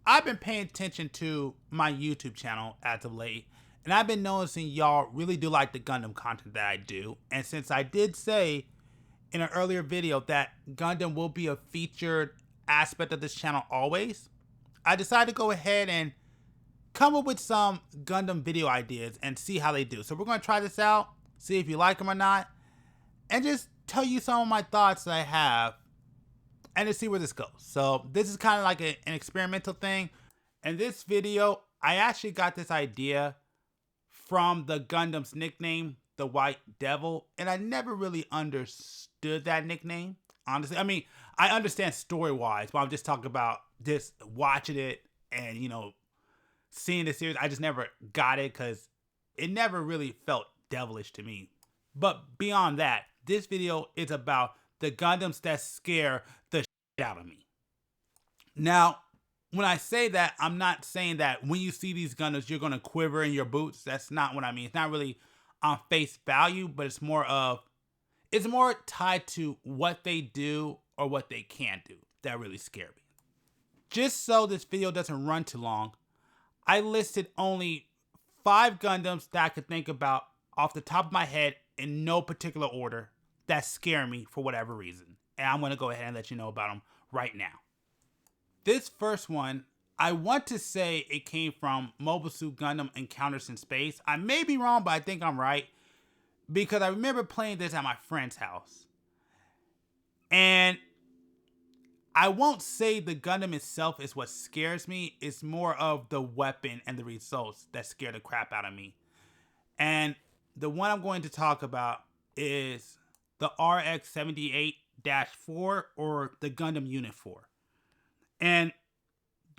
I've been paying attention to my YouTube channel as of late, and I've been noticing y'all really do like the Gundam content that I do. And since I did say in an earlier video that Gundam will be a featured aspect of this channel always, I decided to go ahead and come up with some Gundam video ideas and see how they do. So we're going to try this out, see if you like them or not, and just tell you some of my thoughts that I have and to see where this goes. So this is kind of like an experimental thing. In this video, I actually got this idea from the Gundam's nickname, the White Devil, and I never really understood that nickname, honestly. I mean, I understand story-wise, but I'm just talking about just watching it and, you know, seeing the series. I just never got it because it never really felt devilish to me. But beyond that, this video is about the Gundams that scare the shit out of me. Now, when I say that, I'm not saying that when you see these Gundams, you're going to quiver in your boots. That's not what I mean. It's not really on face value, but it's more tied to what they do or what they can't do that really scare me. Just so this video doesn't run too long, I listed only 5 Gundams that I could think about off the top of my head in no particular order that scare me for whatever reason. And I'm going to go ahead and let you know about them right now. This first one, I want to say it came from Mobile Suit Gundam Encounters in Space. I may be wrong, but I think I'm right, because I remember playing this at my friend's house. And I won't say the Gundam itself is what scares me. It's more of the weapon and the results that scare the crap out of me. And the one I'm going to talk about is the RX-78-4 or the Gundam Unit 4. And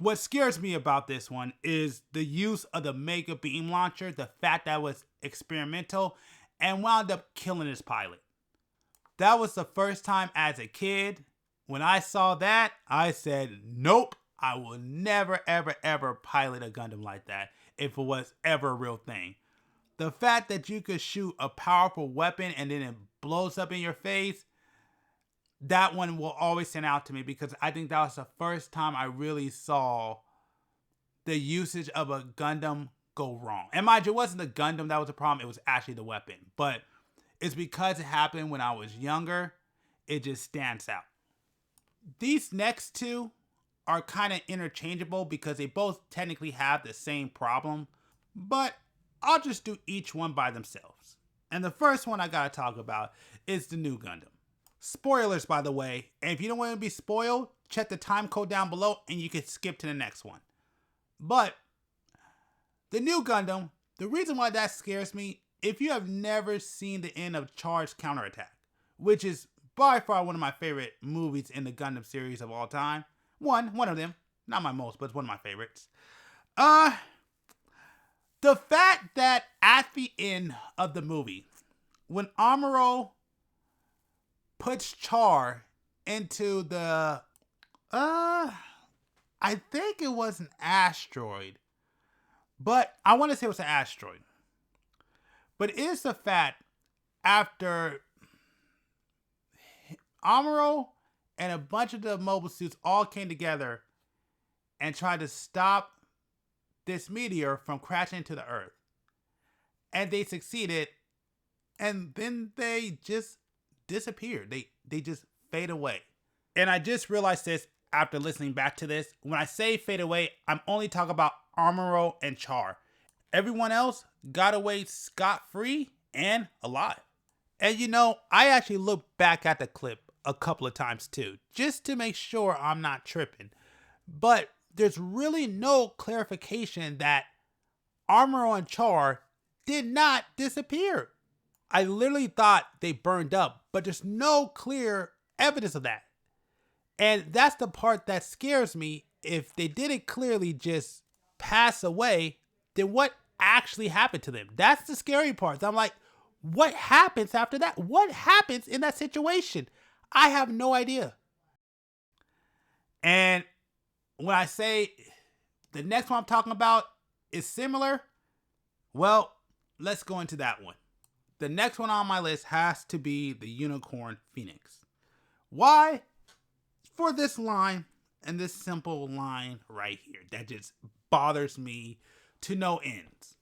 what scares me about this one is the use of the Mega Beam Launcher, the fact that it was experimental and wound up killing his pilot. That was the first time as a kid. When I saw that, I said, nope, I will never, ever, ever pilot a Gundam like that if it was ever a real thing. The fact that you could shoot a powerful weapon and then it blows up in your face, that one will always stand out to me because I think that was the first time I really saw the usage of a Gundam go wrong. And mind you, it wasn't the Gundam that was the problem, it was actually the weapon. But it's because it happened when I was younger, it just stands out. These next two are kind of interchangeable because they both technically have the same problem, but I'll just do each one by themselves. And the first one I gotta talk about is the new Gundam. Spoilers, by the way, and if you don't want to be spoiled, check the time code down below and you can skip to the next one. But the new Gundam, the reason why that scares me, if you have never seen the end of Charged Counterattack, which is by far one of my favorite movies in the Gundam series of all time. One of them. Not my most, but it's one of my favorites. The fact that at the end of the movie, when Amuro puts Char into the, I think it was an asteroid, but I want to say it was an asteroid. But it is the fact after Amuro and a bunch of the mobile suits all came together and tried to stop this meteor from crashing into the Earth. And they succeeded, and then they just disappeared. They just fade away. And I just realized this after listening back to this. When I say fade away, I'm only talking about Amuro and Char. Everyone else got away scot-free and alive. And you know, I actually looked back at the clip a couple of times too, just to make sure I'm not tripping. But there's really no clarification that Amuro and Char did not disappear. I literally thought they burned up, but there's no clear evidence of that. And that's the part that scares me. If they didn't clearly just pass away, then what actually happened to them? That's the scary part. I'm like, what happens after that? What happens in that situation? I have no idea. And when I say the next one I'm talking about is similar, well, let's go into that one. The next one on my list has to be the Unicorn Phoenix. Why? For this line, and this simple line right here that just bothers me to no ends.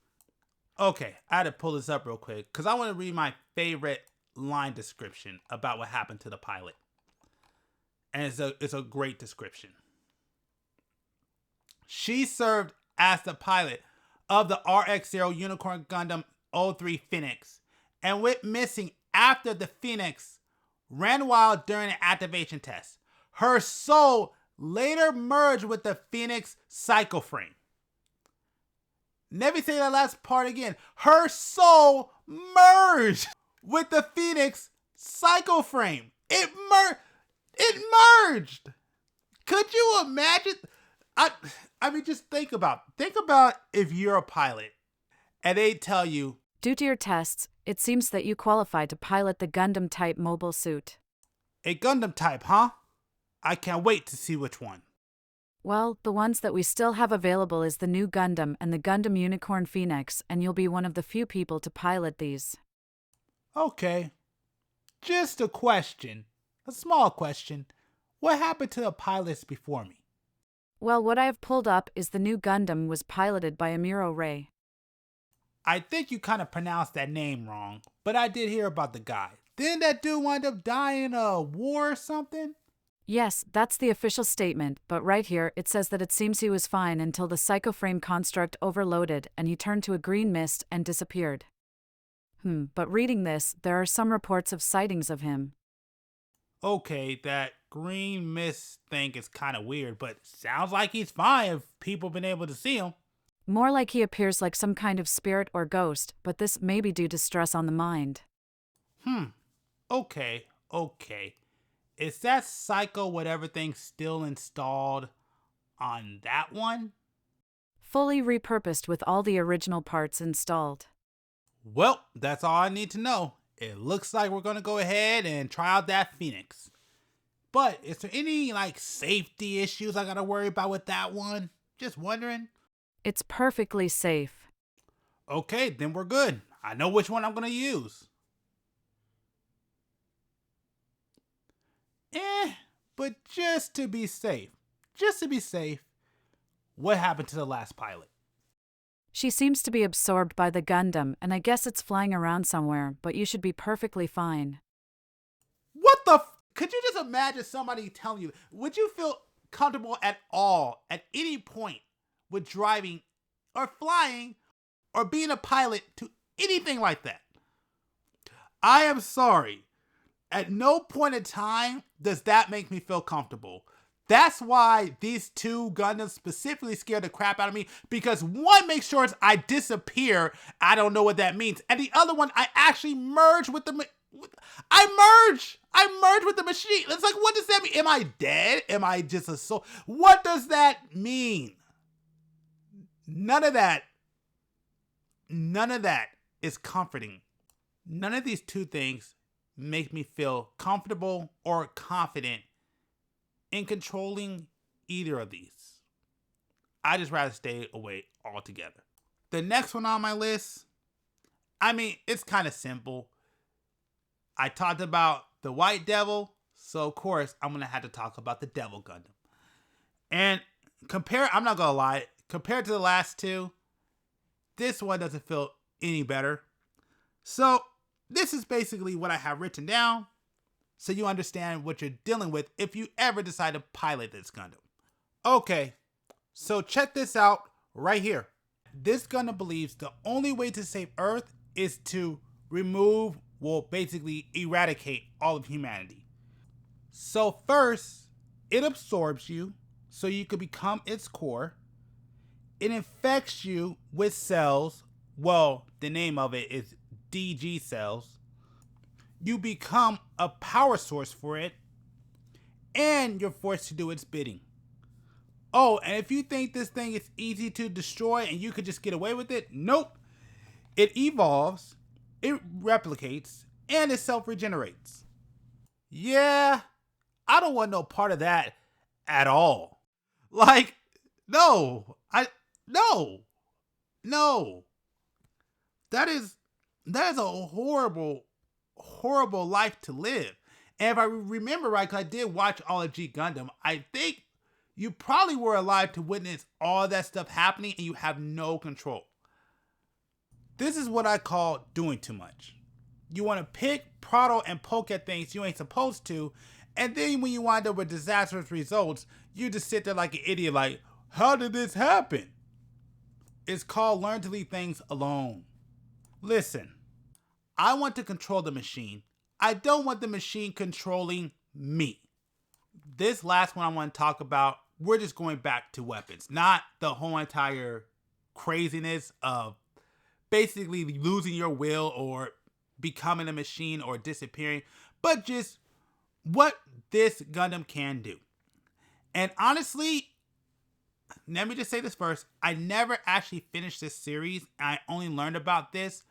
Okay, I had to pull this up real quick because I want to read my favorite line description about what happened to the pilot. And it's a great description. She served as the pilot of the RX-0 Unicorn Gundam 03 Phoenix and went missing after the Phoenix ran wild during an activation test. Her soul later merged with the Phoenix Psycho Frame. Let me say that last part again. Her soul merged with the Phoenix Psycho Frame. It merged. Could you imagine? I mean, just think about if you're a pilot and they tell you, due to your tests, it seems that you qualify to pilot the Gundam type mobile suit. A Gundam type, huh? I can't wait to see which one. Well, the ones that we still have available is the new Gundam and the Gundam Unicorn Phoenix, and you'll be one of the few people to pilot these. Okay. Just a question. A small question. What happened to the pilots before me? Well, what I have pulled up is the new Gundam was piloted by Amuro Ray. I think you kind of pronounced that name wrong, but I did hear about the guy. Didn't that dude wind up dying in a war or something? Yes, that's the official statement, but right here it says that it seems he was fine until the Psycho Frame construct overloaded and he turned to a green mist and disappeared. But reading this, there are some reports of sightings of him. Okay, that green mist thing is kind of weird, but sounds like he's fine if people have been able to see him. More like he appears like some kind of spirit or ghost, but this may be due to stress on the mind. Okay. Is that Psycho whatever thing still installed on that one? Fully repurposed with all the original parts installed. Well, that's all I need to know. It looks like we're going to go ahead and try out that Phoenix. But is there any safety issues I got to worry about with that one? Just wondering. It's perfectly safe. Okay, then we're good. I know which one I'm going to use. But just to be safe, what happened to the last pilot? She seems to be absorbed by the Gundam, and I guess it's flying around somewhere, but you should be perfectly fine. What the Could you just imagine somebody telling you, would you feel comfortable at all, at any point, with driving or flying or being a pilot to anything like that? I am sorry. At no point in time does that make me feel comfortable. That's why these two Gundams specifically scared the crap out of me, because one makes sure I disappear. I don't know what that means. And the other one, I actually merge with the... I merge with the machine. It's like, what does that mean? Am I dead? Am I just a soul? What does that mean? None of that is comforting. None of these two things make me feel comfortable or confident in controlling either of these. I just rather stay away altogether. The next one on my list, it's kind of simple. I talked about the White Devil, so of course I'm going to have to talk about the Devil Gundam. And I'm not going to lie, compared to the last two, this one doesn't feel any better. So this is basically what I have written down, so you understand what you're dealing with if you ever decide to pilot this Gundam. Okay, so check this out right here. This Gundam believes the only way to save Earth is to basically eradicate all of humanity. So first, it absorbs you so you could become its core. It infects you with cells. Well, the name of it is DG cells. You become a power source for it, and you're forced to do its bidding. Oh, and if you think this thing is easy to destroy and you could just get away with it, nope. It evolves, it replicates, and it self-regenerates. Yeah, I don't want no part of that at all. No. That is a horrible life to live. And if I remember right, because I did watch all of G Gundam, I think you probably were alive to witness all that stuff happening and you have no control. This is what I call doing too much. You want to pick, prod, and poke at things you ain't supposed to, and then when you wind up with disastrous results, you just sit there like an idiot like, how did this happen? It's called learn to leave things alone. Listen, I want to control the machine. I don't want the machine controlling me. This last one I want to talk about, we're just going back to weapons, not the whole entire craziness of basically losing your will or becoming a machine or disappearing, but just what this Gundam can do. And honestly, let me just say this first. I never actually finished this series. I only learned about this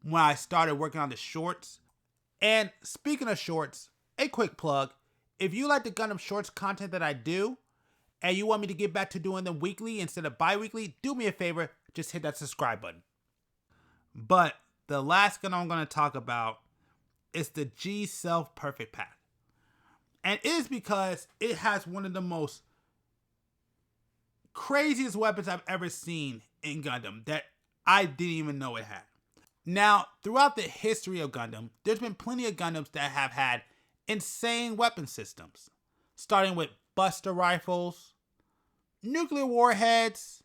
when I started working on the shorts. And speaking of shorts, a quick plug. If you like the Gundam shorts content that I do, and you want me to get back to doing them weekly instead of bi-weekly, do me a favor, just hit that subscribe button. But the last Gundam I'm going to talk about is the G Self Perfect Pack. And it is because it has one of the most craziest weapons I've ever seen in Gundam that I didn't even know it had. Now, throughout the history of Gundam, there's been plenty of Gundams that have had insane weapon systems, starting with Buster rifles, nuclear warheads,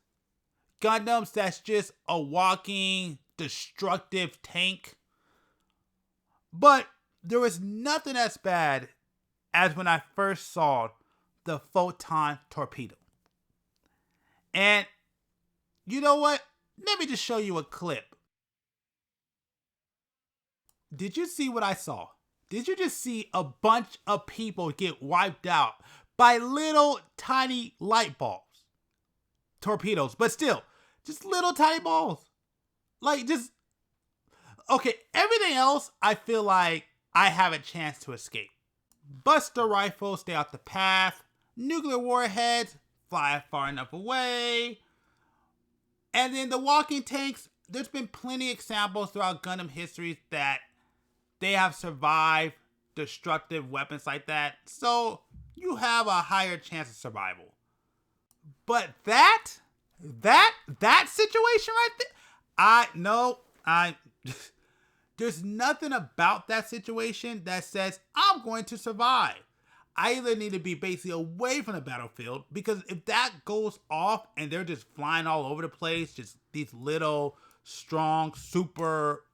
Gundams that's just a walking destructive tank. But there was nothing as bad as when I first saw the photon torpedo. And you know what? Let me just show you a clip. Did you see what I saw? Did you just see a bunch of people get wiped out by little tiny light bulbs? Torpedoes, but still, just little tiny balls. Like just, okay, everything else I feel like I have a chance to escape. Buster rifles, stay off the path. Nuclear warheads, fly far enough away. And then the walking tanks, there's been plenty of examples throughout Gundam history that they have survived destructive weapons like that. So you have a higher chance of survival. But that situation right there, there's nothing about that situation that says I'm going to survive. I either need to be basically away from the battlefield, because if that goes off and they're just flying all over the place, just these little strong super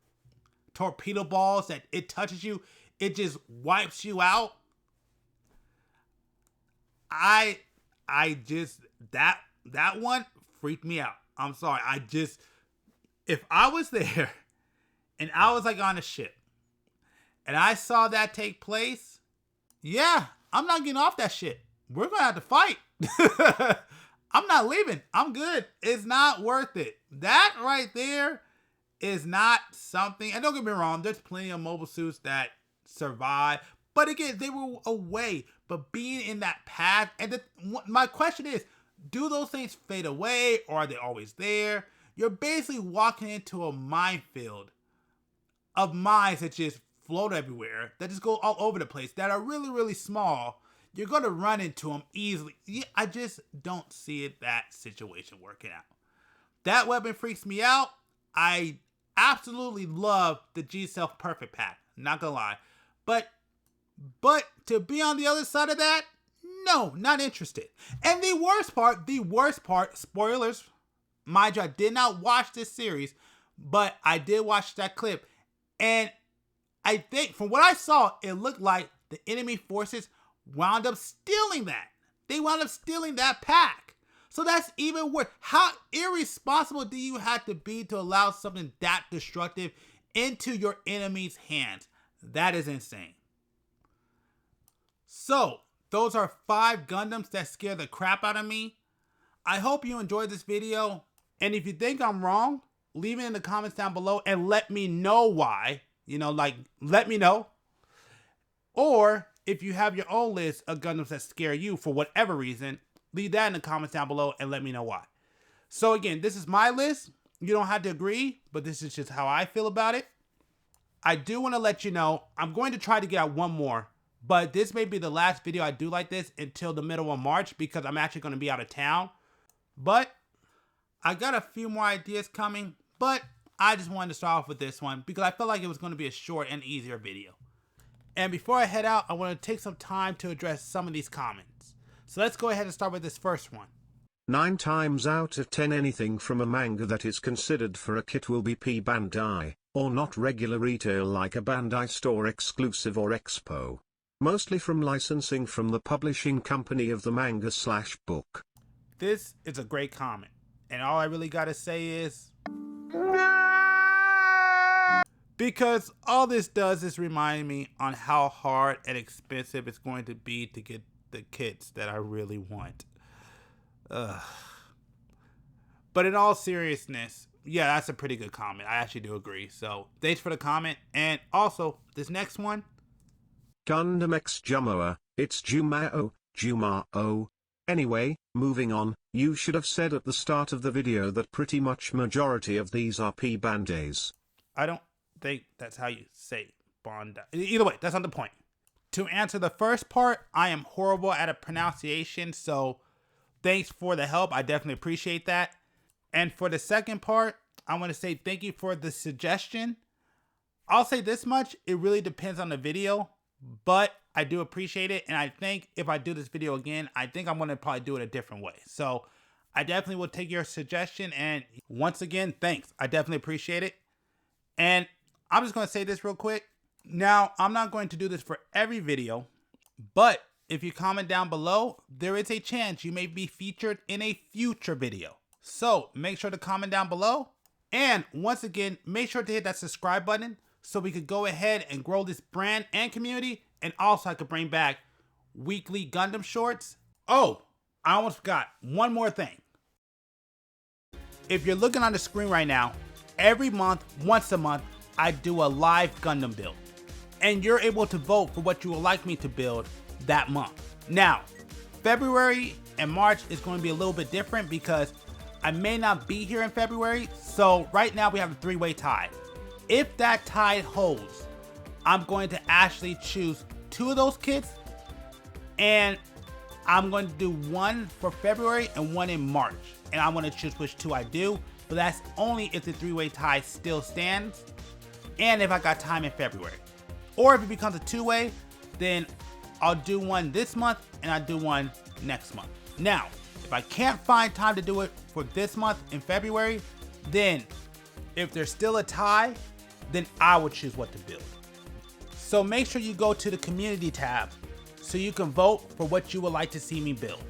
torpedo balls that it touches you, it just wipes you out. That one freaked me out. I'm sorry. If I was there and I was like on a ship and I saw that take place, yeah, I'm not getting off that shit. We're going to have to fight. I'm not leaving. I'm good. It's not worth it. That right there is not something, and don't get me wrong, there's plenty of mobile suits that survive, but again, they were away. But being in that path, and my question is, do those things fade away, or are they always there? You're basically walking into a minefield of mines that just float everywhere, that just go all over the place, that are really, really small. You're going to run into them easily. I just don't see that situation working out. That weapon freaks me out. I absolutely love the G-Self Perfect Pack. Not gonna lie. But to be on the other side of that, no, not interested. And the worst part, spoilers, mind you, I did not watch this series, but I did watch that clip. And I think from what I saw, it looked like the enemy forces wound up stealing that. They wound up stealing that pack. So that's even worse. How irresponsible do you have to be to allow something that destructive into your enemy's hands? That is insane. So, those are 5 Gundams that scare the crap out of me. I hope you enjoyed this video. And if you think I'm wrong, leave it in the comments down below and let me know why. Let me know. Or if you have your own list of Gundams that scare you for whatever reason, leave that in the comments down below and let me know why. So again, this is my list. You don't have to agree, but this is just how I feel about it. I do want to let you know, I'm going to try to get out one more But this may be the last video I do like this until the middle of March because I'm actually going to be out of town. But I got a few more ideas coming, but I just wanted to start off with this one because I felt like it was going to be a short and easier video. And before I head out, I want to take some time to address some of these comments. So let's go ahead and start with this first one. 9 times out of 10 anything from a manga that is considered for a kit will be P Bandai, or not regular retail like a Bandai store exclusive or expo. Mostly from licensing from the publishing company of the manga/book. This is a great comment. And all I really got to say is, because all this does is remind me on how hard and expensive it's going to be to get the kits that I really want. But in all seriousness, yeah, that's a pretty good comment. I actually do agree. So thanks for the comment. And also, this next one. Gundam X Jumoa, it's Jumao. Anyway, moving on, you should have said at the start of the video that pretty much majority of these are P Bandais. I don't think that's how you say Bandai. Either way, that's not the point. To answer the first part, I am horrible at a pronunciation, so thanks for the help. I definitely appreciate that. And for the second part, I want to say thank you for the suggestion. I'll say this much, it really depends on the video, but I do appreciate it. And I think if I do this video again, I think I'm going to probably do it a different way. So I definitely will take your suggestion. And once again, thanks. I definitely appreciate it. And I'm just going to say this real quick. Now, I'm not going to do this for every video, but if you comment down below, there is a chance you may be featured in a future video. So make sure to comment down below. And once again, make sure to hit that subscribe button so we could go ahead and grow this brand and community. And also I could bring back weekly Gundam shorts. Oh, I almost forgot one more thing. If you're looking on the screen right now, every month, once a month, I do a live Gundam build. And you're able to vote for what you would like me to build that month. Now, February and March is going to be a little bit different because I may not be here in February. So right now we have a 3-way tie. If that tie holds, I'm going to actually choose 2 of those kits. And I'm going to do one for February and one in March. And I'm going to choose which 2 I do. But that's only if the 3-way tie still stands. And if I got time in February. Or if it becomes a 2-way, then I'll do one this month and I'll do one next month. Now, if I can't find time to do it for this month in February, then if there's still a tie, then I will choose what to build. So make sure you go to the community tab so you can vote for what you would like to see me build.